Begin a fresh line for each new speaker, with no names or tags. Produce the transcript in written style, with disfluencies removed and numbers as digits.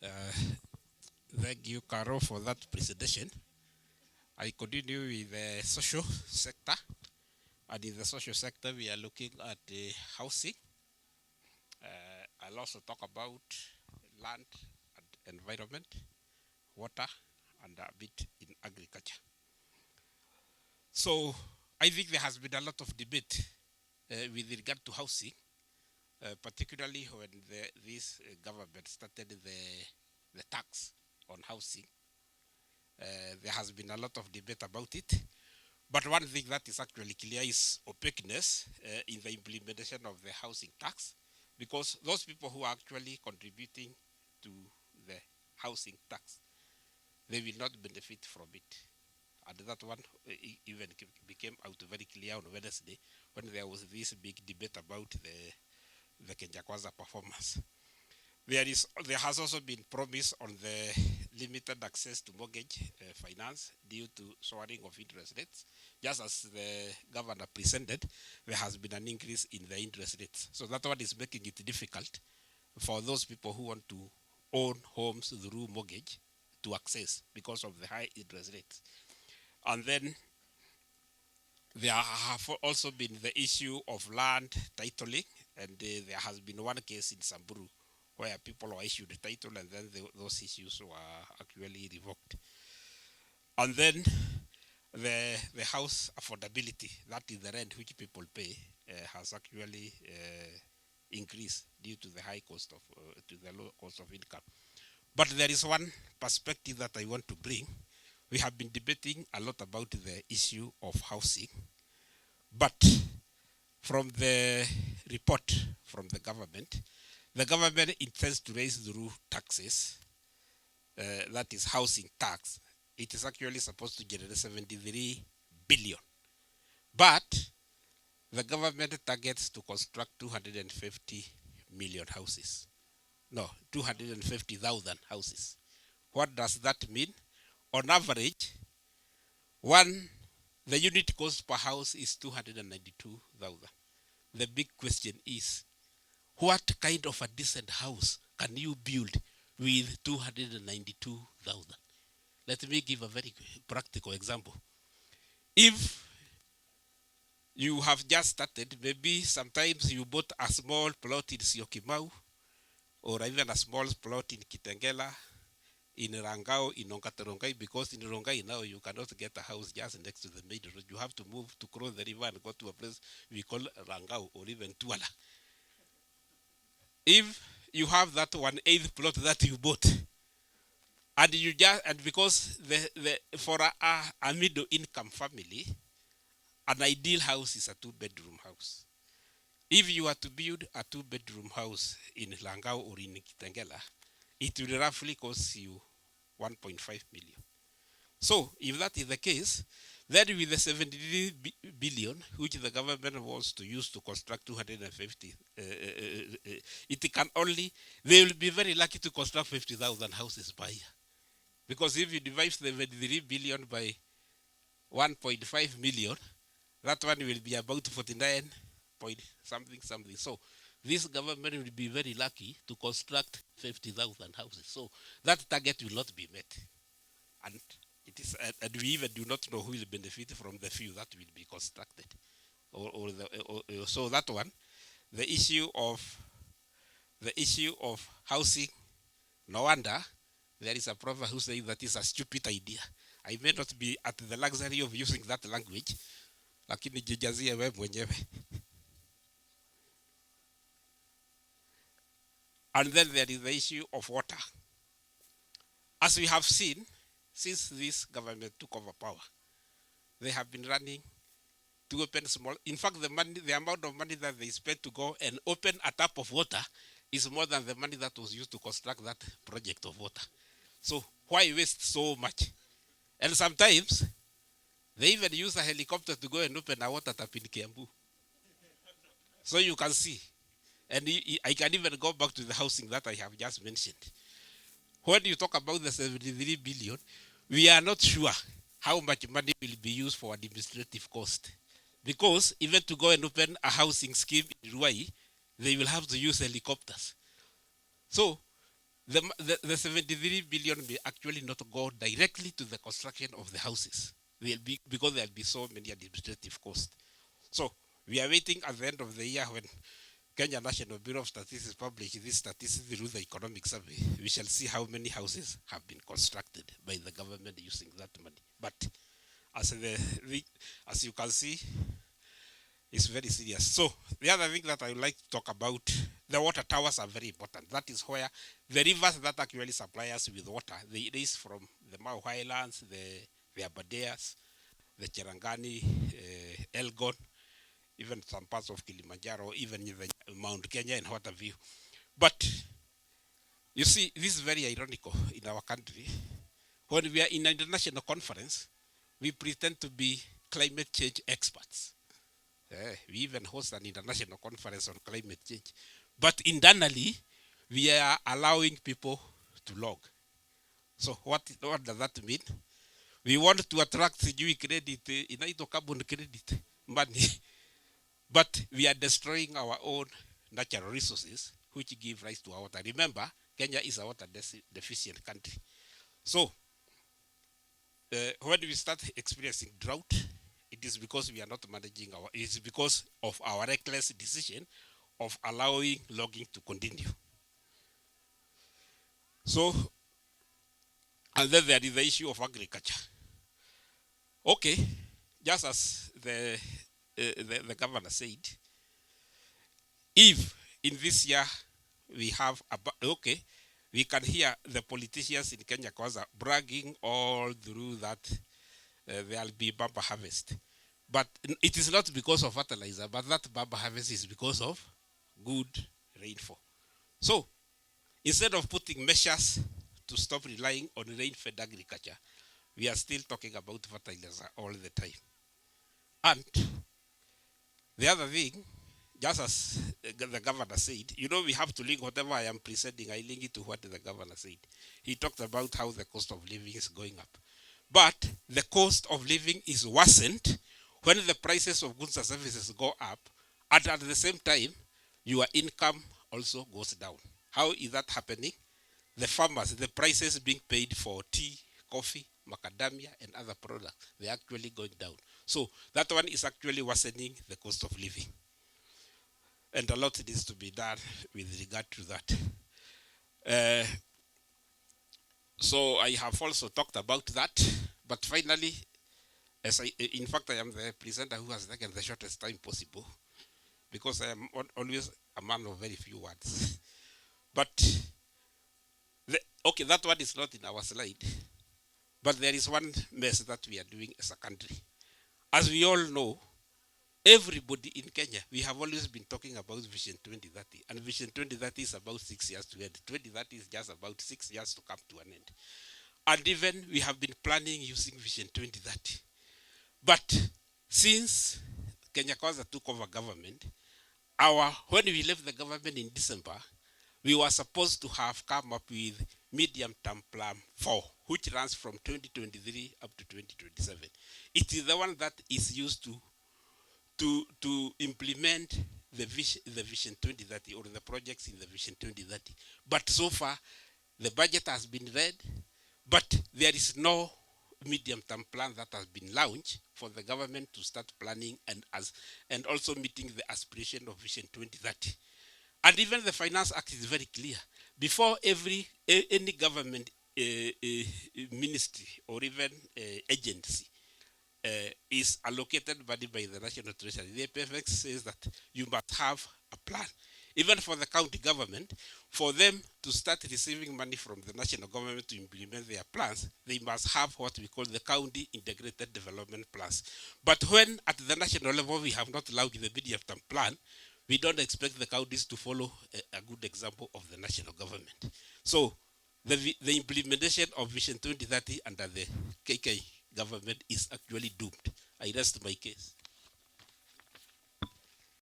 Uh, Thank you, Caro, for that presentation. I continue with the social sector. And in the social sector, we are looking at the housing. I'll also talk about land and environment, water, and a bit in agriculture. So I think there has been a lot of debate with regard to housing, particularly when this government started the tax on housing. There has been a lot of debate about it. But one thing that is actually clear is opaqueness in the implementation of the housing tax, because those people who are actually contributing to the housing tax, they will not benefit from it. And that one even became out very clear on Wednesday when there was this big debate about the Kwanza performance. There has also been promise on the limited access to mortgage finance due to soaring of interest rates. Just as the governor presented, there has been an increase in the interest rates. So that one is making it difficult for those people who want to own homes through mortgage to access because of the high interest rates. And then there have also been the issue of land titling, and there has been one case in Samburu where people were issued a title and then those issues were actually revoked. And then the house affordability, that is the rent which people pay, has actually increased due to the high cost of, to the low cost of income. But there is one perspective that I want to bring. We have been debating a lot about the issue of housing, but from the report from the government intends to raise through taxes, that is housing tax. It is actually supposed to generate 73 billion. But the government targets to construct 250 million houses. No, 250,000 houses. What does that mean? On average, one the unit cost per house is 292,000. The big question is, what kind of a decent house can you build with 292,000? Let me give a very practical example. If you have just started, maybe sometimes you bought a small plot in Syokimau, or even a small plot in Kitengela, in Rangao, in Rongai, because in Rongai now you cannot get a house just next to the main road. You have to move to cross the river and go to a place we call Rangao or even Tuala. If you have that 1/8 plot that you bought, and you just and because the for a middle income family, an ideal house is a 2-bedroom house. If you are to build a 2-bedroom house in Langao or in Kitengela, it will roughly cost you 1.5 million. So if that is the case, then with the 73 billion, which the government wants to use to construct 250, it can only, they will be very lucky to construct 50,000 houses per year. Because if you divide 73 billion by 1.5 million, that one will be about 49 point something something. So this government will be very lucky to construct 50,000 houses. So that target will not be met. And it is, and we even do not know who will benefit from the few that will be constructed. So that one, the issue of housing, no wonder there is a proverb who says that is a stupid idea. I may not be at the luxury of using that language, lakini jijazie wewe mwenyewe. And then there is the issue of water. As we have seen, since this government took over power, they have been running to open small. In fact, the amount of money that they spent to go and open a tap of water is more than the money that was used to construct that project of water. So why waste so much? And sometimes they even use a helicopter to go and open a water tap in Kiambu. So you can see. And I can even go back to the housing that I have just mentioned. When you talk about the 73 billion, we are not sure how much money will be used for administrative cost. Because even to go and open a housing scheme in Ruai, they will have to use helicopters. So The 73 billion may actually not go directly to the construction of the houses. They'll be, because there'll be so many administrative costs. So we are waiting at the end of the year when Kenya National Bureau of Statistics publish this statistics through the economic survey. We shall see how many houses have been constructed by the government using that money. But as you can see, it's very serious. So the other thing that I would like to talk about, the water towers are very important. That is where the rivers that actually supply us with water, they raise from the Mau Highlands, the Aberdares, the Cherangani, Elgon, even some parts of Kilimanjaro, even the Mount Kenya and what have you. But you see, this is very ironical in our country. When we are in an international conference, we pretend to be climate change experts. We even host an international conference on climate change. But internally, we are allowing people to log. So what does that mean? We want to attract CGI credit, inaitwa carbon credit money, but we are destroying our own natural resources, which give rise to our water. Remember, Kenya is a water deficient country. So when we start experiencing drought, it is because we are not managing it is because of our reckless decision of allowing logging to continue. So, and then there is the issue of agriculture. Okay, just as the governor said, if in this year we have, we can hear the politicians in Kenya Kwanza bragging all through that there'll be bumper harvest. But it is not because of fertilizer, but that bumper harvest is because of good rainfall. So, instead of putting measures to stop relying on rain-fed agriculture, we are still talking about fertilizer all the time. And the other thing, just as the governor said, we have to link whatever I am presenting, I link it to what the governor said. He talked about how the cost of living is going up. But the cost of living is worsened when the prices of goods and services go up, and at the same time, your income also goes down. How is that happening? The farmers, the prices being paid for tea, coffee, macadamia, and other products, they're actually going down. So that one is actually worsening the cost of living. And a lot needs to be done with regard to that. So I have also talked about that. But finally, in fact, I am the presenter who has taken the shortest time possible, because I am always a man of very few words. But, that one is not in our slide. But there is one mess that we are doing as a country. As we all know, everybody in Kenya, we have always been talking about Vision 2030. And Vision 2030 is about 6 years to end. 2030 is just about 6 years to come to an end. And even we have been planning using Vision 2030. But since Kenya Kwanza took over government, when we left the government in December, we were supposed to have come up with medium-term plan 4, which runs from 2023 up to 2027. It is the one that is used to implement the Vision 2030, or the projects in the Vision 2030. But so far, the budget has been read, but there is no medium-term plan that has been launched for the government to start planning and also meeting the aspiration of Vision 2030. And even the Finance Act is very clear. Before any government ministry or even agency is allocated money by the National Treasury, the APFX says that you must have a plan. Even for the county government, for them to start receiving money from the national government to implement their plans, they must have what we call the county integrated development plans. But when at the national level we have not allowed the medium-term plan, we don't expect the counties to follow a good example of the national government. So the implementation of Vision 2030 under the KK government is actually doomed. I rest my case.